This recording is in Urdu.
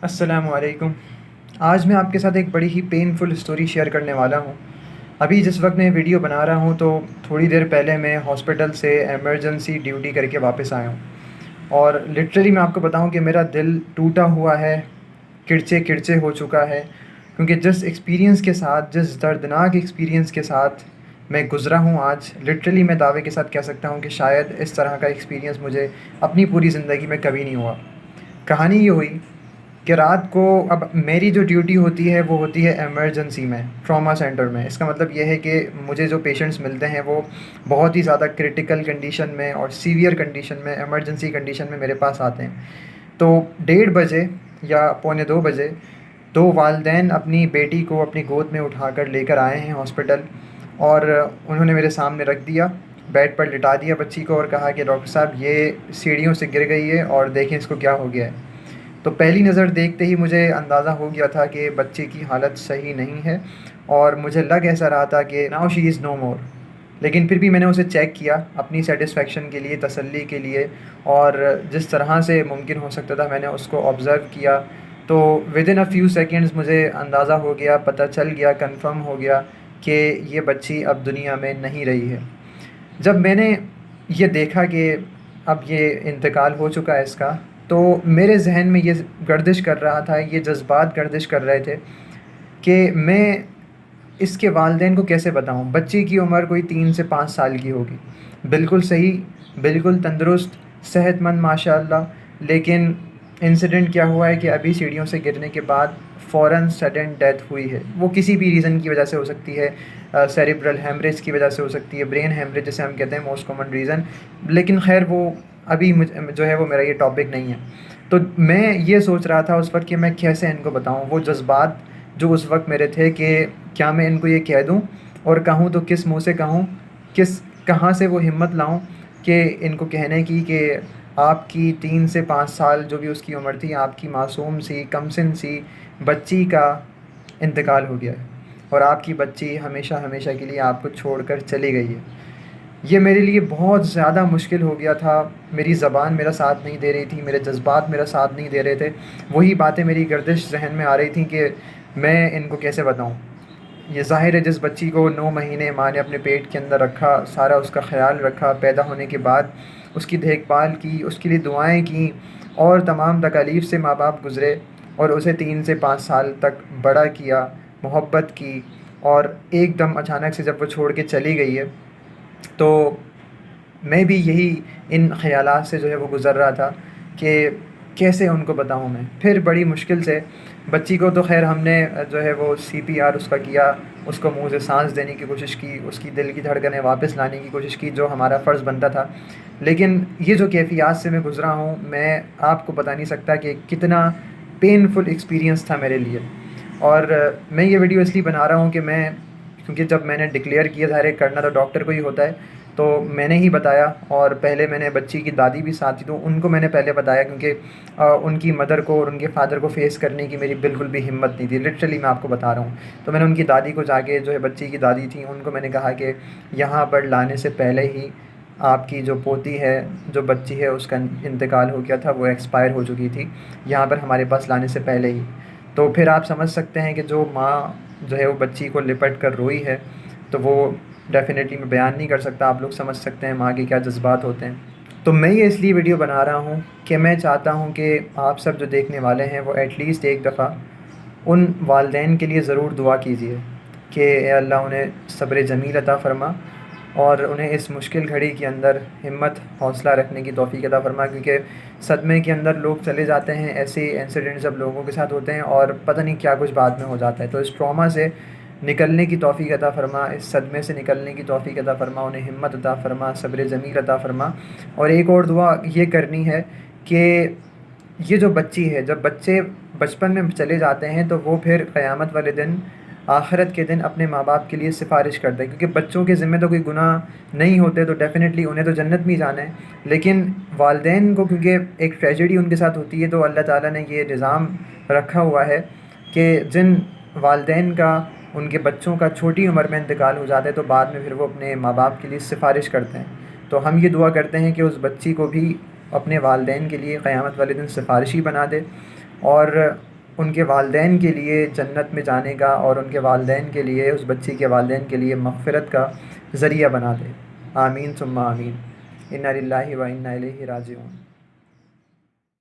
السلام علیکم۔ آج میں آپ کے ساتھ ایک بڑی ہی پینفل اسٹوری شیئر کرنے والا ہوں۔ ابھی جس وقت میں ویڈیو بنا رہا ہوں تو تھوڑی دیر پہلے میں ہاسپٹل سے ایمرجنسی ڈیوٹی کر کے واپس آیا ہوں، اور لٹرلی میں آپ کو بتاؤں کہ میرا دل ٹوٹا ہوا ہے، کرچے کرچے ہو چکا ہے، کیونکہ جس ایکسپیرینس کے ساتھ، جس دردناک ایکسپیرینس کے ساتھ میں گزرا ہوں آج، لٹرلی میں دعوے کے ساتھ کہہ سکتا ہوں کہ شاید اس طرح کا ایکسپیرینس مجھے اپنی پوری زندگی میں کبھی نہیں ہوا۔ کہانی یہ ہوئی کہ رات کو، اب میری جو ڈیوٹی ہوتی ہے وہ ہوتی ہے ایمرجنسی میں، ٹراما سینٹر میں۔ اس کا مطلب یہ ہے کہ مجھے جو پیشنٹس ملتے ہیں وہ بہت ہی زیادہ کرٹیکل کنڈیشن میں اور سیویئر کنڈیشن میں، ایمرجنسی کنڈیشن میں میرے پاس آتے ہیں۔ تو 1:30 بجے یا 1:45 بجے دو والدین اپنی بیٹی کو اپنی گود میں اٹھا کر لے کر آئے ہیں ہاسپٹل، اور انہوں نے میرے سامنے رکھ دیا، بیڈ پر لٹا دیا بچی کو، اور کہا کہ ڈاکٹر صاحب یہ سیڑھیوں سے گر گئی ہے اور دیکھیں اس کو کیا ہو گیا ہے۔ تو پہلی نظر دیکھتے ہی مجھے اندازہ ہو گیا تھا کہ بچے کی حالت صحیح نہیں ہے، اور مجھے لگ ایسا رہا تھا کہ ناؤ شی از نو مور۔ لیکن پھر بھی میں نے اسے چیک کیا اپنی سیٹسفیکشن کے لیے، تسلی کے لیے، اور جس طرح سے ممکن ہو سکتا تھا میں نے اس کو آبزرو کیا۔ تو with in a few seconds مجھے اندازہ ہو گیا، پتہ چل گیا، کنفرم ہو گیا کہ یہ بچی اب دنیا میں نہیں رہی ہے۔ جب میں نے یہ دیکھا کہ اب یہ انتقال ہو چکا ہے اس کا، تو میرے ذہن میں یہ گردش کر رہا تھا، یہ جذبات گردش کر رہے تھے کہ میں اس کے والدین کو کیسے بتاؤں۔ بچی کی عمر کوئی 3 سے 5 سال کی ہوگی، بالکل صحیح، بالکل تندرست، صحت مند ماشاء اللہ، لیکن انسیڈنٹ کیا ہوا ہے کہ ابھی سیڑھیوں سے گرنے کے بعد فوراً سڈن ڈیتھ ہوئی ہے۔ وہ کسی بھی ریزن کی وجہ سے ہو سکتی ہے، سیریبرل ہیمریج کی وجہ سے ہو سکتی ہے، برین ہیمریج جسے ہم کہتے ہیں موسٹ کامن ریزن، لیکن خیر وہ ابھی جو ہے وہ میرا یہ ٹاپک نہیں ہے۔ تو میں یہ سوچ رہا تھا اس وقت کہ میں کیسے ان کو بتاؤں، وہ جذبات جو اس وقت میرے تھے کہ کیا میں ان کو یہ کہہ دوں، اور کہوں تو کس منہ سے کہوں، کہاں سے وہ ہمت لاؤں کہ ان کو کہنے کی کہ آپ کی 3 سے 5 سال جو بھی اس کی عمر تھی، آپ کی معصوم سی، کم سن سی بچی کا انتقال ہو گیا ہے، اور آپ کی بچی ہمیشہ ہمیشہ کے لیے آپ کو چھوڑ کر چلی گئی ہے۔ یہ میرے لیے بہت زیادہ مشکل ہو گیا تھا، میری زبان میرا ساتھ نہیں دے رہی تھی، میرے جذبات میرا ساتھ نہیں دے رہے تھے، وہی باتیں میری گردش ذہن میں آ رہی تھیں کہ میں ان کو کیسے بتاؤں۔ یہ ظاہر ہے جس بچی کو 9 مہینے ماں نے اپنے پیٹ کے اندر رکھا، سارا اس کا خیال رکھا، پیدا ہونے کے بعد اس کی دیکھ بھال کی، اس کے لیے دعائیں کیں، اور تمام تکالیف سے ماں باپ گزرے، اور اسے 3 سے 5 سال تک بڑا کیا، محبت کی، اور ایک دم اچانک سے جب وہ چھوڑ کے چلی گئی ہے، تو میں بھی یہی ان خیالات سے جو ہے وہ گزر رہا تھا کہ کیسے ان کو بتاؤں میں۔ پھر بڑی مشکل سے بچی کو تو خیر ہم نے جو ہے وہ CPR اس کا کیا، اس کو منہ سے سانس دینے کی کوشش کی، اس کی دل کی دھڑکنیں واپس لانے کی کوشش کی، جو ہمارا فرض بنتا تھا۔ لیکن یہ جو کیفیات سے میں گزرا ہوں، میں آپ کو بتا نہیں سکتا کہ کتنا پینفل ایکسپیرینس تھا میرے لیے۔ اور میں یہ ویڈیو اس لیے بنا رہا ہوں کہ کیونکہ جب میں نے ڈکلیئر کیا، ظاہر ہے کرنا تو ڈاکٹر کو ہی ہوتا ہے، تو میں نے ہی بتایا، اور پہلے میں نے بچی کی دادی بھی ساتھ تھی تو ان کو میں نے پہلے بتایا، کیونکہ ان کی مدر کو اور ان کے فادر کو فیس کرنے کی میری بالکل بھی ہمت نہیں تھی، لٹرلی میں آپ کو بتا رہا ہوں۔ تو میں نے ان کی دادی کو جا کے، جو ہے بچی کی دادی تھیں، ان کو میں نے کہا کہ یہاں پر لانے سے پہلے ہی آپ کی جو پوتی ہے، جو بچی ہے، اس کا انتقال ہو گیا تھا، وہ ایکسپائر ہو چکی تھی یہاں پر ہمارے پاس لانے سے پہلے ہی۔ تو پھر آپ سمجھ سکتے ہیں کہ جو ماں جو ہے وہ بچی کو لپٹ کر روئی ہے، تو وہ ڈیفینیٹلی میں بیان نہیں کر سکتا، آپ لوگ سمجھ سکتے ہیں ماں کے کیا جذبات ہوتے ہیں۔ تو میں یہ اس لیے ویڈیو بنا رہا ہوں کہ میں چاہتا ہوں کہ آپ سب جو دیکھنے والے ہیں وہ ایٹ لیسٹ ایک دفعہ ان والدین کے لیے ضرور دعا کیجیے کہ اے اللہ انہیں صبر جمیل عطا فرما، اور انہیں اس مشکل گھڑی کے اندر ہمت، حوصلہ رکھنے کی توفیق عطا فرما، کیونکہ صدمے کے اندر لوگ چلے جاتے ہیں، ایسے انسیڈنٹ جب لوگوں کے ساتھ ہوتے ہیں اور پتہ نہیں کیا کچھ بعد میں ہو جاتا ہے۔ تو اس ٹراما سے نکلنے کی توفیق عطا فرما، اس صدمے سے نکلنے کی توفیق عطا فرما، انہیں ہمت عطا فرما، صبر جمیل عطا فرما۔ اور ایک اور دعا یہ کرنی ہے کہ یہ جو بچی ہے، جب بچے بچپن میں چلے جاتے ہیں تو وہ پھر قیامت والے دن، آخرت کے دن اپنے ماں باپ کے لیے سفارش کرتے ہیں، کیونکہ بچوں کے ذمہ تو کوئی گناہ نہیں ہوتے، تو ڈیفینیٹلی انہیں تو جنت میں ہی جانا ہے، لیکن والدین کو کیونکہ ایک ٹریجڈی ان کے ساتھ ہوتی ہے، تو اللہ تعالیٰ نے یہ نظام رکھا ہوا ہے کہ جن والدین کا ان کے بچوں کا چھوٹی عمر میں انتقال ہو جاتا ہے، تو بعد میں پھر وہ اپنے ماں باپ کے لیے سفارش کرتے ہیں۔ تو ہم یہ دعا کرتے ہیں کہ اس بچی کو بھی اپنے والدین کے لیے قیامت والے دن سفارشی بنا دے، اور ان کے والدین کے لیے جنت میں جانے کا اور ان کے والدین کے لیے، اس بچی کے والدین کے لیے مغفرت کا ذریعہ بنا دے۔ آمین ثم آمین۔ انا للہ و انا الیہ راجعون۔